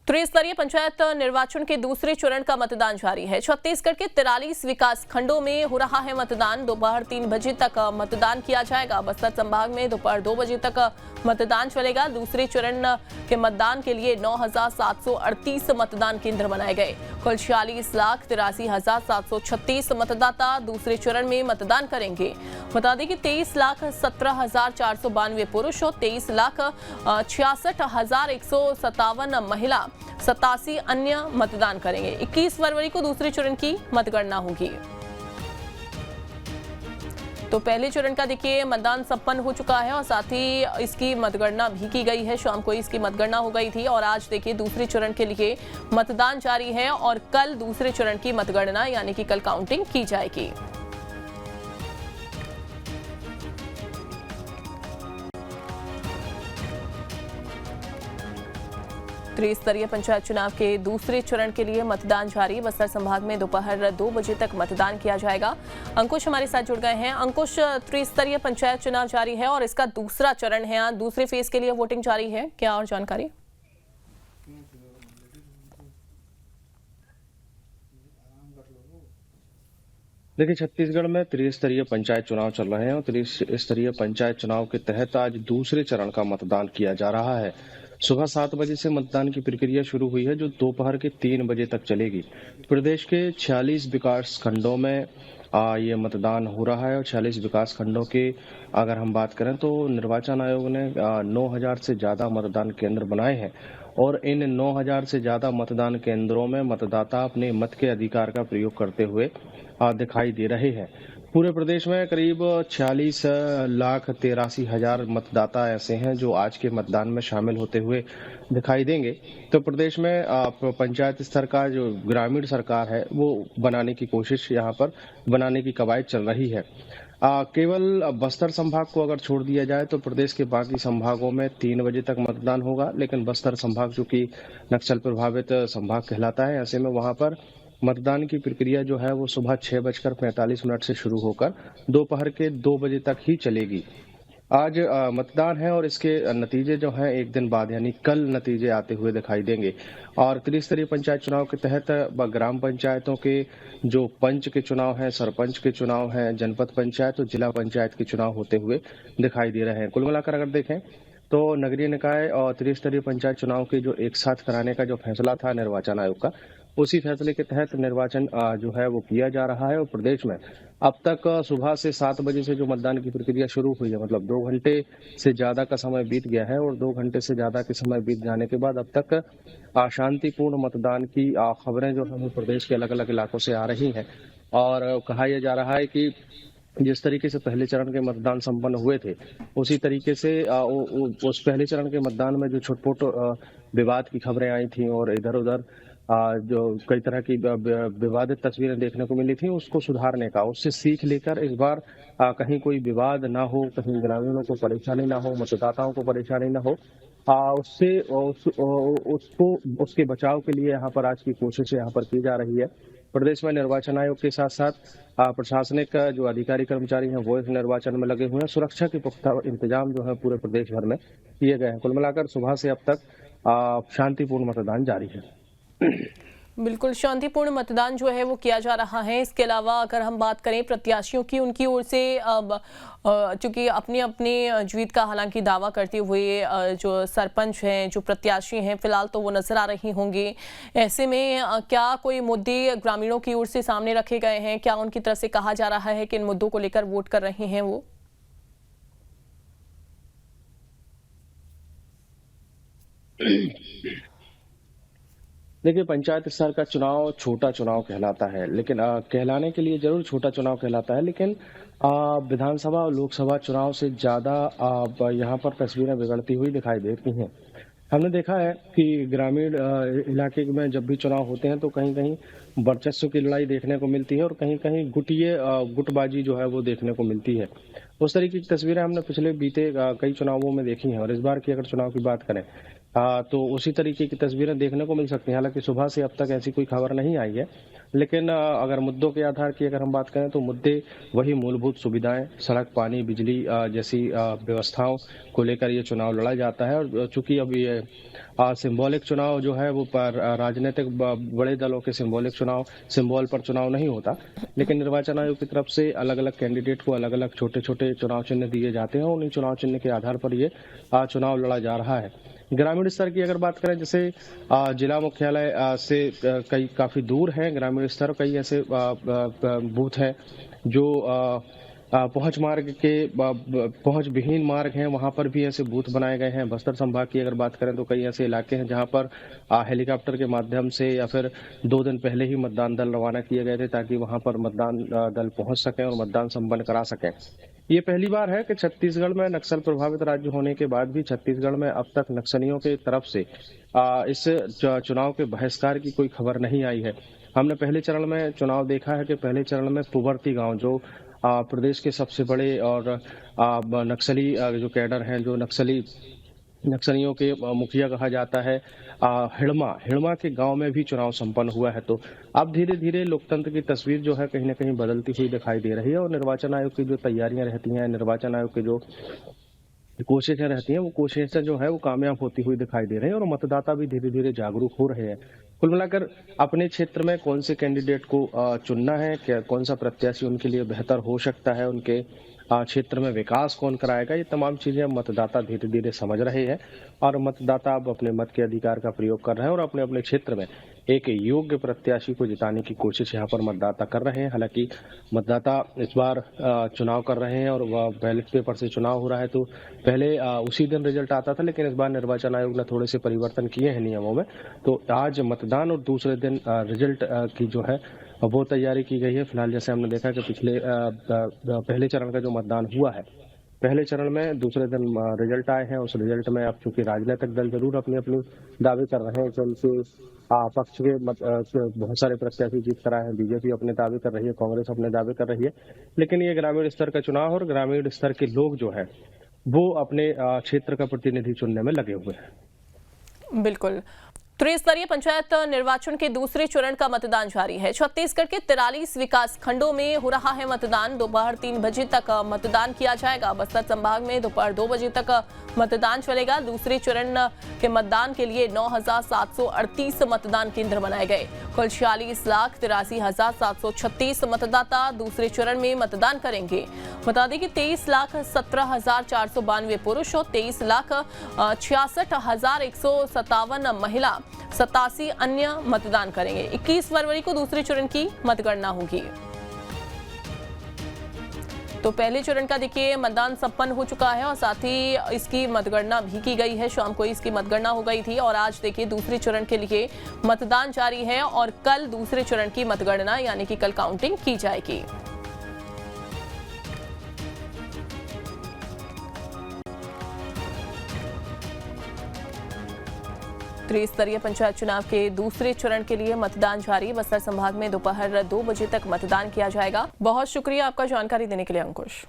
त्रिस्तरीय पंचायत निर्वाचन के दूसरे चरण का मतदान जारी है। छत्तीसगढ़ के 43 विकास खंडों में हो रहा है मतदान। दोपहर 3 बजे तक मतदान किया जाएगा। बस्तर संभाग में दोपहर 2 बजे तक मतदान चलेगा। दूसरे चरण के मतदान के लिए 9,738 मतदान केंद्र बनाए गए। कुल 46,83,736 मतदाता दूसरे चरण में मतदान करेंगे। बता दें कि 23,17,492 पुरुष और 23,66,157 महिला, 87 अन्य मतदान करेंगे। 21 फरवरी को दूसरे चरण की मतगणना होगी। तो पहले चरण का देखिए मतदान संपन्न हो चुका है और साथ ही इसकी मतगणना भी की गई है। शाम को इसकी मतगणना हो गई थी और आज देखिए दूसरे चरण के लिए मतदान जारी है और कल दूसरे चरण की मतगणना यानी कि कल काउंटिंग की जाएगी। त्रिस्तरीय पंचायत चुनाव के दूसरे चरण के लिए मतदान जारी। बस्तर संभाग में दोपहर 2 बजे तक मतदान किया जाएगा। अंकुश हमारे साथ जुड़ गए हैं। अंकुश, त्रिस्तरीय पंचायत चुनाव जारी है और इसका दूसरा चरण है, दूसरे फेज के लिए वोटिंग जारी है, क्या और जानकारी? देखिए, छत्तीसगढ़ में त्रिस्तरीय पंचायत चुनाव चल रहे हैं और त्रिस्तरीय पंचायत चुनाव के तहत आज दूसरे चरण का मतदान किया जा रहा है। सुबह 7 बजे से मतदान की प्रक्रिया शुरू हुई है जो दोपहर के 3 बजे तक चलेगी। प्रदेश के 46 विकास खंडों में ये मतदान हो रहा है और 46 विकास खंडों के अगर हम बात करें तो निर्वाचन आयोग ने 9,000 से ज्यादा मतदान केंद्र बनाए हैं और इन 9,000 से ज्यादा मतदान केंद्रों में मतदाता अपने मत के अधिकार का प्रयोग करते हुए दिखाई दे रहे हैं। पूरे प्रदेश में करीब 46,83,000 मतदाता ऐसे हैं जो आज के मतदान में शामिल होते हुए दिखाई देंगे। तो प्रदेश में पंचायत स्तर का जो ग्रामीण सरकार है वो बनाने की कोशिश यहाँ पर बनाने की कवायद चल रही है। केवल बस्तर संभाग को अगर छोड़ दिया जाए तो प्रदेश के बाकी संभागों में 3 बजे तक मतदान होगा, लेकिन बस्तर संभाग जो कि नक्सल प्रभावित संभाग कहलाता है, ऐसे में वहां पर मतदान की प्रक्रिया जो है वो सुबह 6:45 से शुरू होकर दोपहर के 2 बजे तक ही चलेगी। आज मतदान है और इसके नतीजे जो हैं एक दिन बाद यानी कल नतीजे आते हुए दिखाई देंगे। और त्रिस्तरीय पंचायत चुनाव के तहत ग्राम पंचायतों के जो पंच के चुनाव हैं, सरपंच के चुनाव हैं, जनपद पंचायत और जिला पंचायत के चुनाव होते हुए दिखाई दे रहे हैं। कुल मिलाकर अगर देखें तो नगरीय निकाय और त्रिस्तरीय पंचायत चुनाव के जो एक साथ कराने का जो फैसला था निर्वाचन आयोग का, उसी फैसले के तहत निर्वाचन जो है वो किया जा रहा है। और प्रदेश में अब तक सुबह से 7 बजे से जो मतदान की प्रक्रिया शुरू हुई है, मतलब 2 घंटे से ज्यादा का समय बीत गया है और 2 घंटे से ज्यादा के समय बीत जाने के बाद अब तक शांतिपूर्ण मतदान की खबरें जो हमें प्रदेश के अलग अलग इलाकों से आ रही हैं। और कहा यह जा रहा है कि जिस तरीके से पहले चरण के मतदान संपन्न हुए थे उसी तरीके से उस पहले चरण के मतदान में जो छोट-मोट विवाद की खबरें आई थी और इधर उधर जो कई तरह की विवादित तस्वीरें देखने को मिली थी उसको सुधारने का, उससे सीख लेकर इस बार कहीं कोई विवाद ना हो, कहीं ग्रामीणों को परेशानी ना हो, मतदाताओं को परेशानी ना हो, उसको उसके बचाव के लिए यहाँ पर आज की कोशिश यहाँ पर की जा रही है। प्रदेश में निर्वाचन आयोग के साथ साथ प्रशासनिक जो अधिकारी कर्मचारी हैं वो इस निर्वाचन में लगे हुए हैं। सुरक्षा के पुख्ता इंतजाम जो है पूरे प्रदेश भर में किए गए हैं। कुल मिलाकर सुबह से अब तक शांतिपूर्ण मतदान जारी है। बिल्कुल शांतिपूर्ण मतदान जो है वो किया जा रहा है। इसके अलावा अगर हम बात करें प्रत्याशियों की, उनकी ओर से चूंकि अपने अपने जीत का हालांकि दावा करते हुए जो सरपंच हैं, जो प्रत्याशी हैं, फिलहाल तो वो नजर आ रही होंगी। ऐसे में क्या कोई मुद्दे ग्रामीणों की ओर से सामने रखे गए हैं? क्या उनकी तरफ से कहा जा रहा है कि इन मुद्दों को लेकर वोट कर रहे हैं वो? देखिए, पंचायत स्तर का चुनाव छोटा चुनाव कहलाता है, लेकिन कहलाने के लिए जरूर छोटा चुनाव कहलाता है, लेकिन विधानसभा और लोकसभा चुनाव से ज्यादा यहाँ पर तस्वीरें बिगड़ती हुई दिखाई देती हैं। हमने देखा है कि ग्रामीण इलाके में जब भी चुनाव होते हैं तो कहीं कहीं वर्चस्व की लड़ाई देखने को मिलती है और कहीं कहीं गुटबाजी जो है वो देखने को मिलती है। उस तरीके की तस्वीरें हमने पिछले बीते कई चुनावों में देखी हैं। और इस बार की अगर चुनाव की बात करें तो उसी तरीके की तस्वीरें देखने को मिल सकती हैं। हालांकि सुबह से अब तक ऐसी कोई खबर नहीं आई है, लेकिन अगर मुद्दों के आधार की अगर हम बात करें तो मुद्दे वही मूलभूत सुविधाएं, सड़क, पानी, बिजली जैसी व्यवस्थाओं को लेकर ये चुनाव लड़ा जाता है। और चूंकि अब ये सिंबॉलिक चुनाव जो है वो पर राजनीतिक बड़े दलों के सिंबॉल पर चुनाव नहीं होता, लेकिन निर्वाचन आयोग की तरफ से अलग अलग कैंडिडेट को अलग अलग छोटे छोटे चुनाव चिन्ह दिए जाते हैं और उन्हीं चुनाव चिन्ह के आधार पर ये चुनाव लड़ा जा रहा है। ग्रामीण स्तर की अगर बात करें, जैसे जिला मुख्यालय से कई काफी दूर हैं ग्रामीण स्तर, कई ऐसे बूथ हैं जो पहुंच मार्ग के पहुंच विहीन मार्ग हैं, वहां पर भी ऐसे बूथ बनाए गए हैं। बस्तर संभाग की अगर बात करें तो कई ऐसे इलाके हैं जहां पर हेलीकॉप्टर के माध्यम से या फिर 2 दिन पहले ही मतदान दल रवाना किए गए थे ताकि वहां पर मतदान दल पहुंच सकें और मतदान संपन्न करा सकें। ये पहली बार है कि छत्तीसगढ़ में नक्सल प्रभावित राज्य होने के बाद भी छत्तीसगढ़ में अब तक नक्सलियों के तरफ से इस चुनाव के बहिष्कार की कोई खबर नहीं आई है। हमने पहले चरण में चुनाव देखा है कि पहले चरण में पुवर्ती गांव, जो प्रदेश के सबसे बड़े और नक्सली जो कैडर हैं, जो नक्सलियों के मुखिया कहा जाता है, हिड़मा के गांव में भी चुनाव संपन्न हुआ है। तो अब धीरे धीरे लोकतंत्र की तस्वीर जो है कहीं ना कहीं बदलती हुई दिखाई दे रही है और निर्वाचन आयोग की जो तैयारियां रहती हैं, निर्वाचन आयोग की जो कोशिशें रहती हैं, वो कोशिशें जो है वो कामयाब होती हुई दिखाई दे रही हैं और मतदाता भी धीरे धीरे जागरूक हो रहे हैं। कुल मिलाकर अपने क्षेत्र में कौन से कैंडिडेट को चुनना है, क्या कौन सा प्रत्याशी उनके लिए बेहतर हो सकता है, उनके क्षेत्र में विकास कौन कराएगा, ये तमाम चीजें अब मतदाता धीरे धीरे समझ रहे हैं और मतदाता अब अपने मत के अधिकार का प्रयोग कर रहे हैं और अपने अपने क्षेत्र में एक योग्य प्रत्याशी को जिताने की कोशिश यहाँ पर मतदाता कर रहे हैं। हालांकि मतदाता इस बार चुनाव कर रहे हैं और वह बैलेट पेपर से चुनाव हो रहा है, तो पहले उसी दिन रिजल्ट आता था, लेकिन इस बार निर्वाचन आयोग ने थोड़े से परिवर्तन किए हैं नियमों में। तो आज मतदान और दूसरे दिन रिजल्ट की जो है वो तैयारी की गई है। फिलहाल जैसे हमने देखा कि पहले चरण का जो मतदान हुआ है, पहले चरण में दूसरे दिन रिजल्ट आए हैं। उस रिजल्ट में अब चूंकि राजनीतिक दल जरूर अपनी अपनी दावे कर रहे हैं कि उनके पक्ष के बहुत सारे प्रत्याशी जीत कर आए हैं। बीजेपी अपने दावे कर रही है, कांग्रेस अपने दावे कर रही है, लेकिन ये ग्रामीण स्तर का चुनाव और ग्रामीण स्तर के लोग जो है वो अपने क्षेत्र का प्रतिनिधि चुनने में लगे हुए हैं। बिल्कुल। त्रिस्तरीय पंचायत निर्वाचन के दूसरे चरण का मतदान जारी है। छत्तीसगढ़ के 43 विकास खंडों में हो रहा है मतदान। दोपहर 3 बजे तक मतदान किया जाएगा। बस्तर संभाग में दोपहर 2 बजे तक मतदान चलेगा। दूसरे चरण के मतदान के लिए 9,738 मतदान केंद्र बनाए गए। कुल 46,83,736 मतदाता दूसरे चरण में मतदान करेंगे। बता दें कि 23,17,492 पुरुष और 23,66,157 महिला, 87 अन्य मतदान करेंगे। 21 फरवरी को दूसरे चरण की मतगणना होगी। तो पहले चरण का देखिए मतदान संपन्न हो चुका है और साथ ही इसकी मतगणना भी की गई है। शाम को इसकी मतगणना हो गई थी और आज देखिए दूसरे चरण के लिए मतदान जारी है और कल दूसरे चरण की मतगणना यानी कि कल काउंटिंग की जाएगी। त्रिस्तरीय पंचायत चुनाव के दूसरे चरण के लिए मतदान जारी। बस्तर संभाग में दोपहर 2 बजे तक मतदान किया जाएगा। बहुत शुक्रिया आपका जानकारी देने के लिए अंकुश।